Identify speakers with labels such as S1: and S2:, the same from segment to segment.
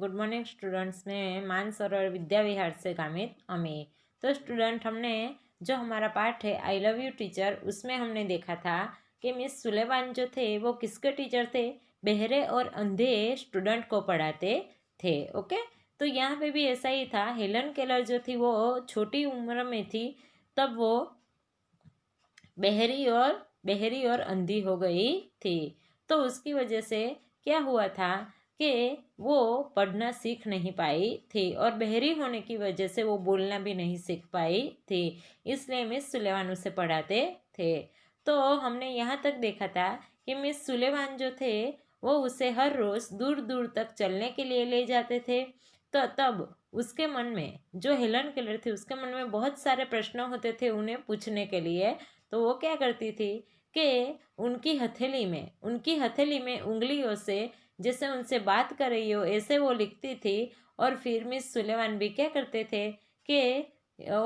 S1: Good morning students. ने मानसरोवर विद्या विहार से कामित अमी। तो स्टूडेंट, हमने जो हमारा पाठ है आई लव यू टीचर, उसमें हमने देखा था कि मिस सुलेमान जो थे वो किसके टीचर थे? बहरे और अंधे स्टूडेंट को पढ़ाते थे। ओके, तो यहाँ पे भी ऐसा ही था। हेलन केलर जो थी वो छोटी उम्र में थी, तब वो बहरी और अंधी हो गई थी। तो उसकी वजह से क्या हुआ था कि वो पढ़ना सीख नहीं पाई थी, और बहरी होने की वजह से वो बोलना भी नहीं सीख पाई थी। इसलिए मिस सुलेमान उसे पढ़ाते थे। तो हमने यहाँ तक देखा था कि मिस सुलेमान जो थे वो उसे हर रोज़ दूर दूर तक चलने के लिए ले जाते थे। तो तब उसके मन में, जो हेलन केलर थी उसके मन में बहुत सारे प्रश्न होते थे उन्हें पूछने के लिए। तो वो क्या करती थी कि उनकी हथेली में उंगलियों से जैसे उनसे बात कर रही हो ऐसे वो लिखती थी। और फिर मिस सुलेमान भी क्या करते थे कि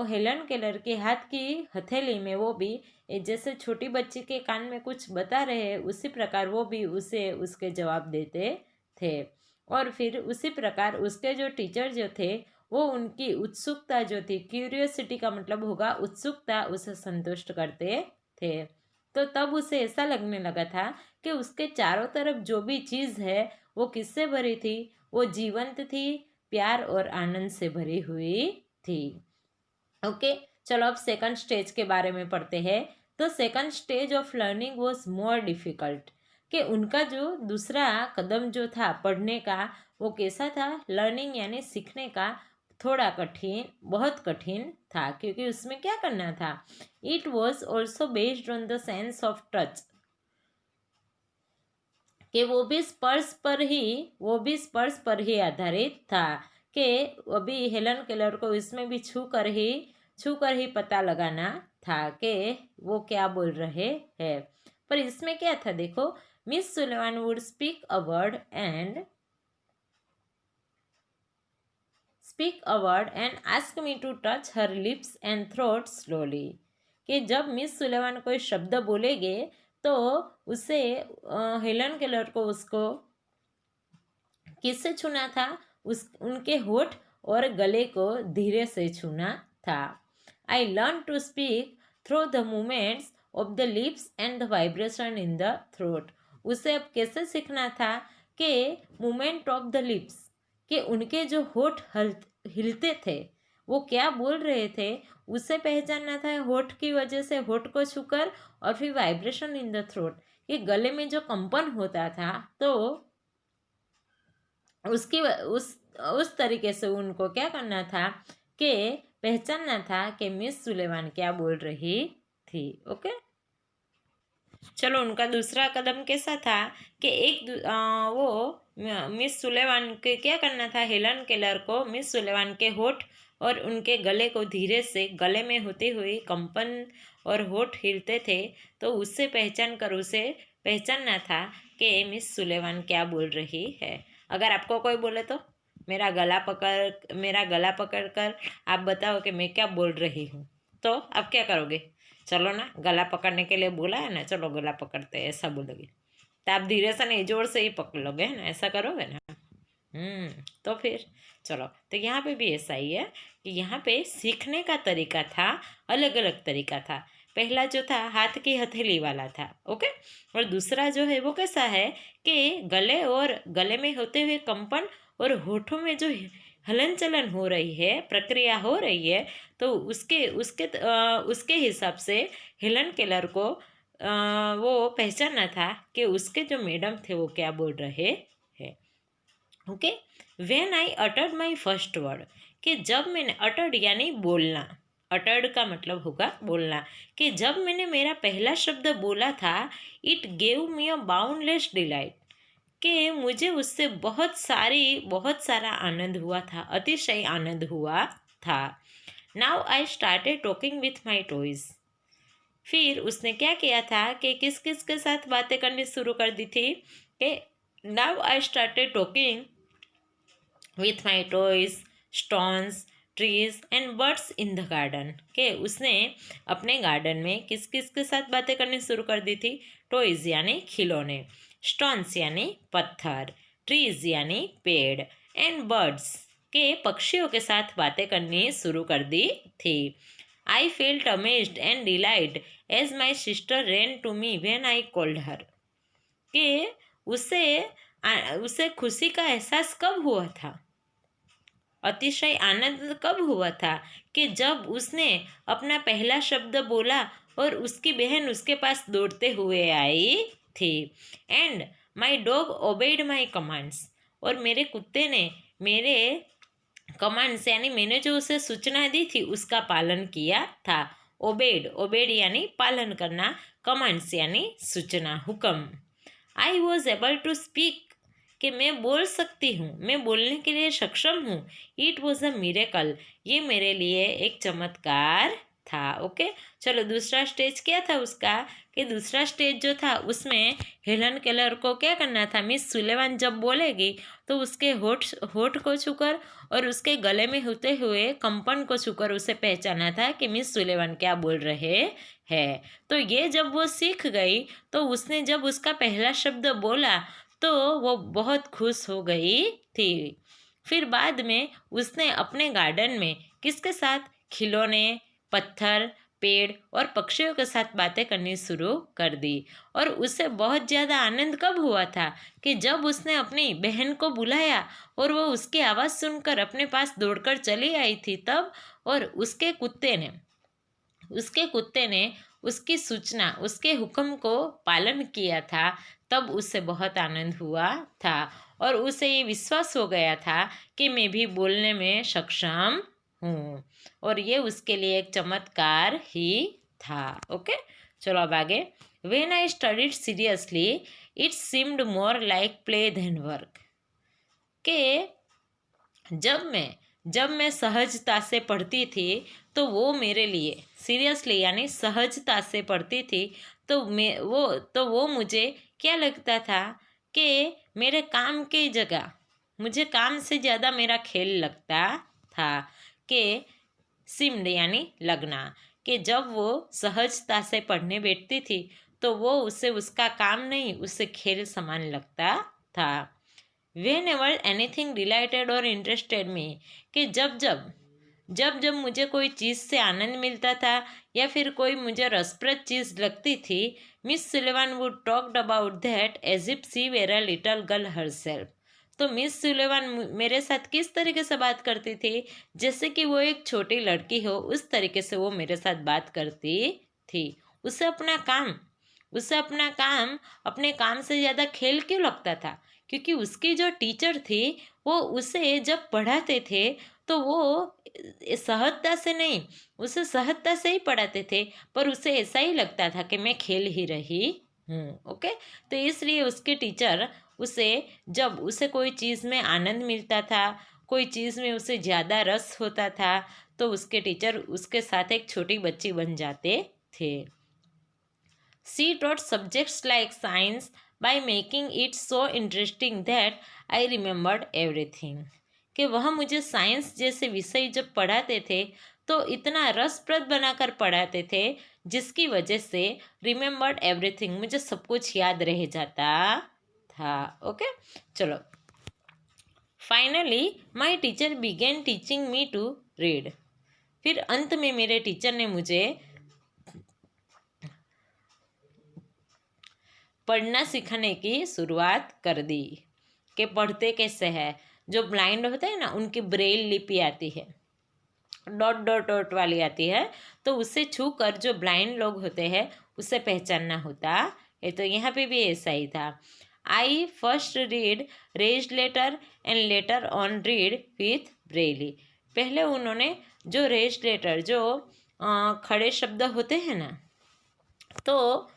S1: हेलन केलर के हाथ की हथेली में वो भी जैसे छोटी बच्ची के कान में कुछ बता रहे हैं उसी प्रकार वो भी उसे उसके जवाब देते थे। और फिर उसी प्रकार उसके जो टीचर जो थे वो उनकी उत्सुकता जो थी, क्यूरियोसिटी का मतलब होगा उत्सुकता, उसे संतुष्ट करते थे। तो तब उसे ऐसा लगने लगा था कि उसके चारों तरफ जो भी चीज़ है वो किससे भरी थी? वो जीवंत थी, प्यार और आनंद से भरी हुई थी। ओके, चलो अब सेकंड स्टेज के बारे में पढ़ते हैं। तो second stage of learning was more difficult, कि उनका जो दूसरा कदम जो था पढ़ने का वो कैसा था? लर्निंग यानी सीखने का थोड़ा कठिन, बहुत कठिन था, क्योंकि उसमें क्या करना था? It was also based on the sense of touch, कि वो भी स्पर्श पर ही आधारित था। कि अभी हेलन केलर को इसमें भी छू कर ही पता लगाना था कि वो क्या बोल रहे हैं। पर इसमें क्या था देखो, Miss Sullivan would speak a word and ask me to touch her lips and throat slowly, कि जब मिस सुलेमान कोई शब्द बोलेगे तो उसे हेलन केलर को उसको किससे छूना था? उनके होठ और गले को धीरे से छूना था। I learn to speak through the movements of the lips and the vibration in the throat. उसे अब कैसे सीखना था? कि मूवमेंट ऑफ द लिप्स, कि उनके जो होठ हिलते थे वो क्या बोल रहे थे उसे पहचानना था होठ की वजह से, होठ को छूकर। और फिर वाइब्रेशन इन द थ्रोट, कि गले में जो कंपन होता था तो उस तरीके से उनको क्या करना था कि पहचानना था कि मिस सुलेमान क्या बोल रही थी। ओके, चलो उनका दूसरा कदम कैसा था कि वो मिस सुलेमान के क्या करना था? हेलन केलर को मिस सुलेमान के होठ और उनके गले को धीरे से, गले में होती हुई कंपन और होठ हिलते थे तो उससे पहचान कर उसे पहचानना था कि मिस सुलेमान क्या बोल रही है। अगर आपको कोई बोले तो मेरा गला पकड़ कर आप बताओ कि मैं क्या बोल रही हूँ, तो आप क्या करोगे? चलो ना, गला पकड़ने के लिए बोला है ना, चलो गला पकड़ते हैं, ऐसा बोलोगे तो आप धीरे से नहीं जोर से ही पकड़ लोगे, है ना? ऐसा करोगे ना? तो फिर चलो, तो यहाँ पे भी ऐसा ही है कि यहाँ पे सीखने का तरीका था, अलग अलग तरीका था। पहला जो था हाथ की हथेली वाला था। ओके, और दूसरा जो है वो कैसा है कि गले में होते हुए कंपन और होठों में जो हलन चलन हो रही है, प्रक्रिया हो रही है, तो उसके हिसाब से हेलन केलर को वो पहचानना था कि उसके जो मैडम थे वो क्या बोल रहे हैं। Okay, when I uttered my first word, कि जब मैंने अटर्ड यानी बोलना, अटर्ड का मतलब होगा बोलना, कि जब मैंने मेरा पहला शब्द बोला था, it gave me a boundless delight, कि मुझे उससे बहुत सारा आनंद हुआ था, अतिशय आनंद हुआ था। Now I started talking with my toys, फिर उसने क्या किया था कि किस किस के साथ बातें करनी शुरू कर दी थी कि now I started talking with my toys, stones, trees and birds in the garden, के उसने अपने गार्डन में किस किस के साथ बातें करनी शुरू कर दी थी? टॉयज यानी खिलौने, स्टोन्स यानी पत्थर, ट्रीज यानी पेड़, एंड बर्ड्स के पक्षियों के साथ बातें करनी शुरू कर दी थी। I felt amazed and delight as my sister ran to me when I called her. कि उसे खुशी का एहसास कब हुआ था, अतिशय आनंद कब हुआ था कि जब उसने अपना पहला शब्द बोला और उसकी बहन उसके पास दौड़ते हुए आई थी। And my dog obeyed my commands, और मेरे कुत्ते ने मेरे कमांड्स यानी मैंने जो उसे सूचना दी थी उसका पालन किया था। ओबेड यानी पालन करना, कमांड्स यानी सूचना, हुक्म। I was able to speak, कि मैं बोल सकती हूँ, मैं बोलने के लिए सक्षम हूँ। इट वॉज अ मिरेकल, ये मेरे लिए एक चमत्कार था। ओके, चलो दूसरा स्टेज क्या था उसका, कि दूसरा स्टेज जो था उसमें हेलन केलर को क्या करना था, मिस सुलेवान जब बोलेगी तो उसके होठ को छूकर और उसके गले में होते हुए कंपन को छूकर उसे पहचाना था कि मिस सुलेवान क्या बोल रहे हैं। तो ये जब वो सीख गई तो उसने जब उसका पहला शब्द बोला तो वो बहुत खुश हो गई थी। फिर बाद में उसने अपने गार्डन में किसके साथ, खिलौने, पत्थर, पेड़ और पक्षियों के साथ बातें करनी शुरू कर दी। और उसे बहुत ज़्यादा आनंद कब हुआ था कि जब उसने अपनी बहन को बुलाया और वो उसकी आवाज़ सुनकर अपने पास दौड़कर चली आई थी तब, और उसके कुत्ते ने उसकी सूचना, उसके हुक्म को पालन किया था, तब उसे बहुत आनंद हुआ था। और उसे ये विश्वास हो गया था कि मैं भी बोलने में सक्षम हूँ, और ये उसके लिए एक चमत्कार ही था। ओके, चलो अब आगे। When I studied seriously it seemed more like play then work. के जब मैं सहजता से पढ़ती थी तो वो मेरे लिए, सीरियसली यानी सहजता से पढ़ती थी तो वो मुझे क्या लगता था कि मेरे काम की जगह मुझे काम से ज़्यादा मेरा खेल लगता था। कि सिम्ड यानी लगना, कि जब वो सहजता से पढ़ने बैठती थी तो वो उसे उसका काम नहीं, उसे खेल समान लगता था। Whenever anything related or interested me, कि जब मुझे कोई चीज़ से आनंद मिलता था या फिर कोई मुझे रसप्रद चीज़ लगती थी, Miss Sullivan would talked about that as if she were a little girl herself. तो मिस सुलेवान मेरे साथ किस तरीके से बात करती थी, जैसे कि वो एक छोटी लड़की हो, उस तरीके से वो मेरे साथ बात करती थी। उसे अपना काम अपने काम से ज़्यादा खेल क्यों लगता था, क्योंकि उसकी जो टीचर थी वो उसे जब पढ़ाते थे तो वो सहजता से नहीं, उसे सहजता से ही पढ़ाते थे, पर उसे ऐसा ही लगता था कि मैं खेल ही रही हूँ। ओके, तो इसलिए उसके टीचर जब उसे कोई चीज़ में आनंद मिलता था, कोई चीज़ में उसे ज़्यादा रस होता था, तो उसके टीचर उसके साथ एक छोटी बच्ची बन जाते थे। She taught subjects like science by making it so interesting that I remembered everything. कि वह मुझे साइंस जैसे विषय जब पढ़ाते थे तो इतना रसप्रद बनाकर पढ़ाते थे जिसकी वजह से रिमेम्बर्ड एवरीथिंग, मुझे सब कुछ याद रह जाता था। ओके, चलो। Finally my teacher began teaching me to read. फिर अंत में मेरे टीचर ने मुझे पढ़ना सिखाने की शुरुआत कर दी। कि पढ़ते कैसे हैं, जो ब्लाइंड होते हैं ना उनकी ब्रेल लिपि आती है, डॉट डॉट डॉट वाली आती है, तो उसे छू कर जो ब्लाइंड लोग होते हैं उसे पहचानना होता है। तो यहाँ पे भी ऐसा ही था। I first read raised letter and letter on read with Braille. पहले उन्होंने जो रेज्ड लेटर, जो खड़े शब्द होते हैं ना, तो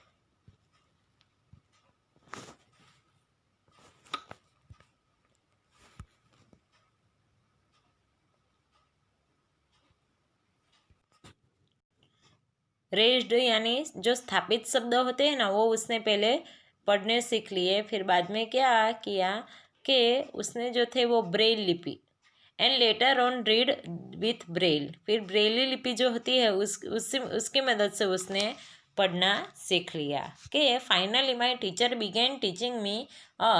S1: रेज्ड यानी जो स्थापित शब्द होते हैं ना वो उसने पहले पढ़ने सीख लिए। फिर बाद में क्या किया कि उसने जो थे वो ब्रेल लिपि, and later on read with Braille, फिर ब्रेली लिपि जो होती है उसकी मदद से उसने पढ़ना सीख लिया। कि finally my teacher began teaching me a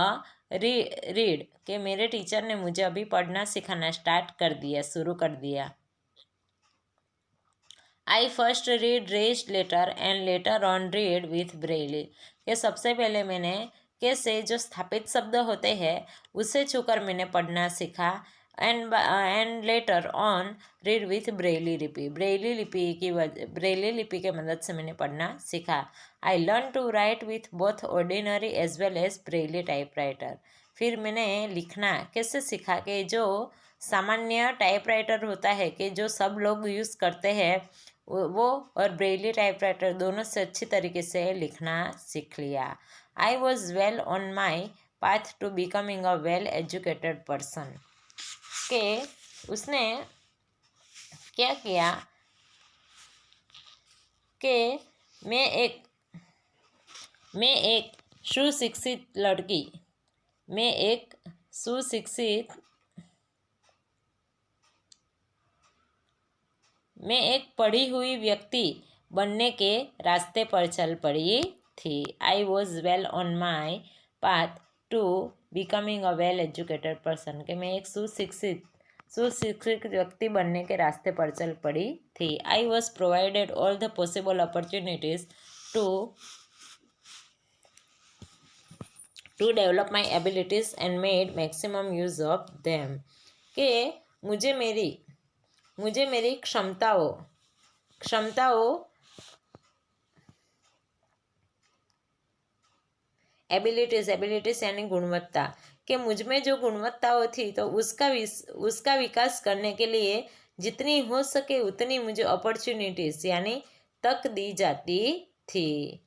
S1: read कि मेरे टीचर ने मुझे अभी पढ़ना सिखाना स्टार्ट कर दिया, शुरू कर दिया। I first read raised letter and letter on read with Braille कि सबसे पहले मैंने कैसे जो स्थापित शब्द होते हैं उसे छूकर मैंने पढ़ना सीखा। And letter on read with Braille लिपि, ब्रेली लिपि के मदद से मैंने पढ़ना सीखा। I learn to write with both ordinary as well as Braille typewriter, फिर मैंने लिखना कैसे सीखा कि जो सामान्य टाइपराइटर होता है कि जो सब लोग यूज़ करते हैं वो और ब्रेली टाइपराइटर दोनों से अच्छी तरीके से लिखना सीख लिया। I was well on my path to becoming a well educated person के उसने क्या किया कि मैं एक सुशिक्षित लड़की, मैं एक सुशिक्षित मैं एक पढ़ी हुई व्यक्ति बनने के रास्ते पर चल पड़ी थी। I was well on my path to becoming a well educated person कि मैं एक सुशिक्षित व्यक्ति बनने के रास्ते पर चल पड़ी थी। I was provided all the possible opportunities to develop my abilities and made maximum use of them कि मुझे मेरी क्षमताओं एबिलिटीज यानी गुणवत्ता कि मुझ में जो गुणवत्ताओं थी तो उसका विकास करने के लिए जितनी हो सके उतनी मुझे अपॉर्चुनिटीज यानी तक दी जाती थी।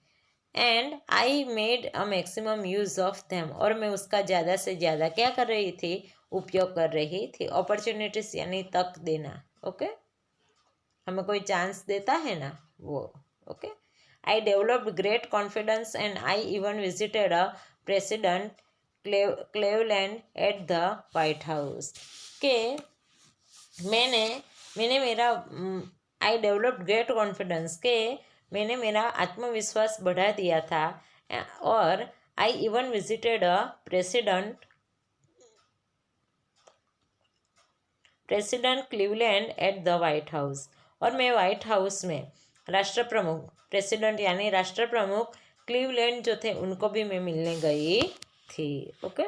S1: And I made a maximum use of them और मैं उसका ज़्यादा से ज़्यादा क्या कर रही थी, उपयोग कर रही थी। अपॉर्चुनिटीज यानी तक देना, ओके हमें कोई चांस देता है ना वो, okay. I developed great confidence and I even visited a president Cleveland at the white house के मैंने मेरा आई डेवलप्ड ग्रेट कॉन्फिडेंस के मैंने मेरा आत्मविश्वास बढ़ा दिया था। और I even visited a president Cleveland at the white house और मैं वाइट हाउस में राष्ट्र प्रमुख प्रेसिडेंट यानी राष्ट्र प्रमुख क्लीवलैंड जो थे उनको भी मैं मिलने गई थी, ओके।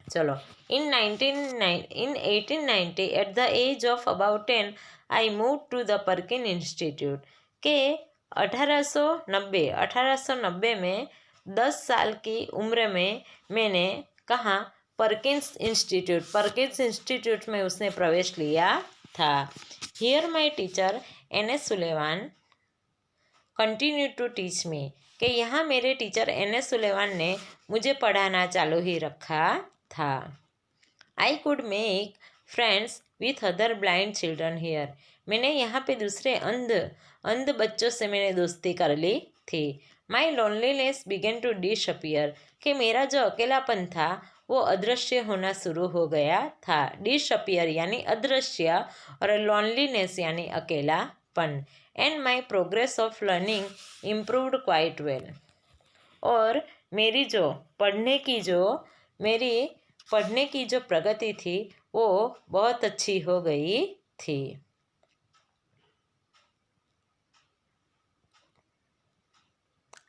S1: चलो in 1890 at the age of about 10 I move to the Perkin Institute के 1890 में 10 साल की उम्र में मैंने कहा पर्किंस इंस्टीट्यूट में उसने प्रवेश लिया था। Here my teacher N S. Sullivan continue to teach me कि यहाँ मेरे टीचर एन.एस. सुलेवान ने मुझे पढ़ाना चालू ही रखा था। I could make friends with other blind children here मैंने यहाँ पे दूसरे अंध बच्चों से मैंने दोस्ती कर ली थी। माई लोनलीनेस बिगेन टू डिसअपियर कि मेरा जो अकेलापन था वो अदृश्य होना शुरू हो गया था। डिसअपियर यानी अदृश्य और लोनलीनेस यानी अकेलापन। And my progress of learning improved quite well और मेरी पढ़ने की जो प्रगति थी वो बहुत अच्छी हो गई थी।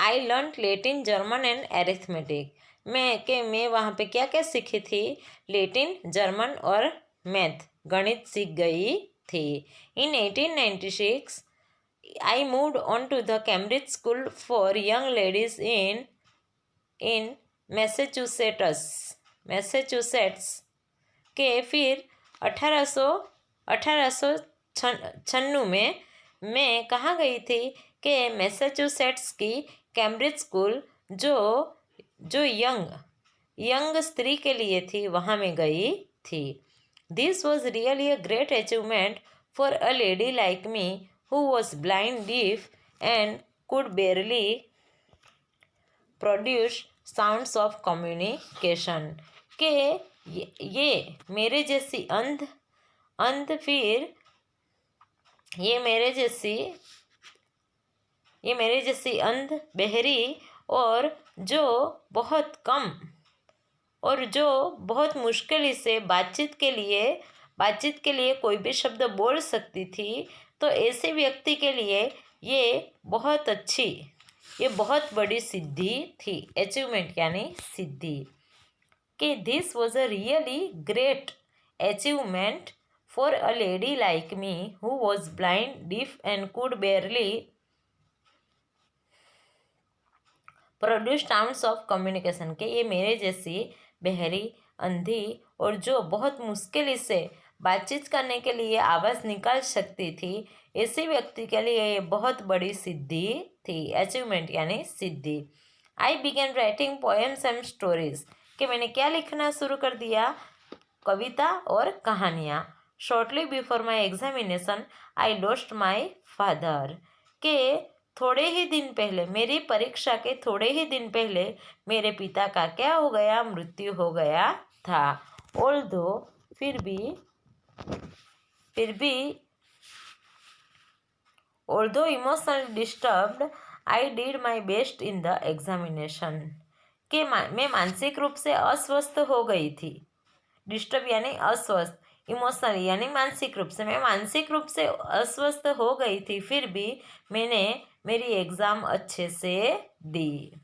S1: I learn Latin German and arithmetic मैं वहाँ पे क्या क्या सीखी थी, लेटिन जर्मन और मैथ गणित सीख गई थी। In 1896 I moved on to the Cambridge School for Young Ladies in Massachusetts के फिर 1896 में मैं कहाँ गई थी कि मैसेच्यूसेट्स की कैम्ब्रिज स्कूल जो यंग स्त्री के लिए थी वहाँ में गई थी। This was really a great achievement for a lady like me who was blind deaf and could बेयरली produce sounds of communication के ये मेरे जैसी अंध बहरी और जो बहुत कम और जो बहुत मुश्किल से बातचीत के लिए कोई भी शब्द बोल सकती थी, तो ऐसे व्यक्ति के लिए ये बहुत बड़ी सिद्धि थी। अचीवमेंट यानी सिद्धि। कि this was a really great achievement for a lady like me who was blind, diff and could बेयरली produce sounds of communication. के ये मेरे जैसी बहरी, अंधी और जो बहुत मुश्किल से बातचीत करने के लिए आवाज़ निकाल सकती थी, ऐसे व्यक्ति के लिए ये बहुत बड़ी सिद्धि थी। अचीवमेंट यानी सिद्धि। I began writing poems and stories. कि मैंने क्या लिखना शुरू कर दिया? कविता और कहानियाँ। Shortly before my examination I lost my father. के थोड़े ही दिन पहले, मेरी परीक्षा के थोड़े ही दिन पहले मेरे पिता का क्या हो गया? मृत्यु हो गया था। ऑल्दो फिर भी although emotionally disturbed I did my best in the examination. कि मैं मानसिक रूप से अस्वस्थ हो गई थी। डिस्टर्ब यानी अस्वस्थ, इमोशनली यानी मानसिक रूप से, मैं मानसिक रूप से अस्वस्थ हो गई थी, फिर भी मैंने मेरी एग्ज़ाम अच्छे से दी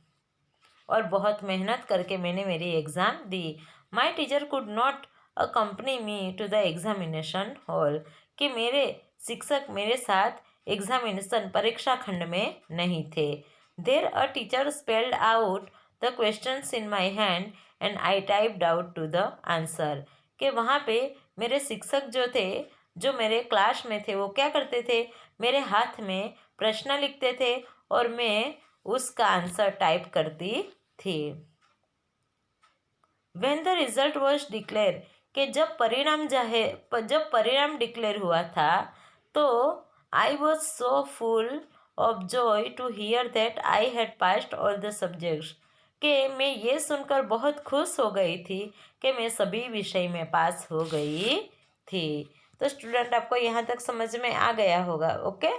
S1: और बहुत मेहनत करके मैंने मेरी एग्ज़ाम दी। My teacher could not accompany me to the examination hall. कि मेरे शिक्षक मेरे साथ एग्जामिनेशन परीक्षा खंड में नहीं थे। There a teacher spelled out the questions in my hand and I typed out to the answer. कि वहाँ पे मेरे शिक्षक जो थे, जो मेरे क्लास में थे, वो क्या करते थे? मेरे हाथ में प्रश्न लिखते थे और मैं उसका आंसर टाइप करती थी। When the result was declare. कि जब परिणाम डिक्लेयर हुआ था, तो I was so full of joy to hear that I had passed all the subjects. कि मैं ये सुनकर बहुत खुश हो गई थी कि मैं सभी विषय में पास हो गई थी। तो स्टूडेंट, आपको यहाँ तक समझ में आ गया होगा। ओके,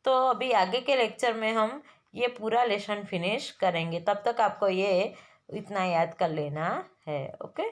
S1: तो अभी आगे के लेक्चर में हम ये पूरा लेसन फिनिश करेंगे। तब तक आपको ये इतना याद कर लेना है। ओके।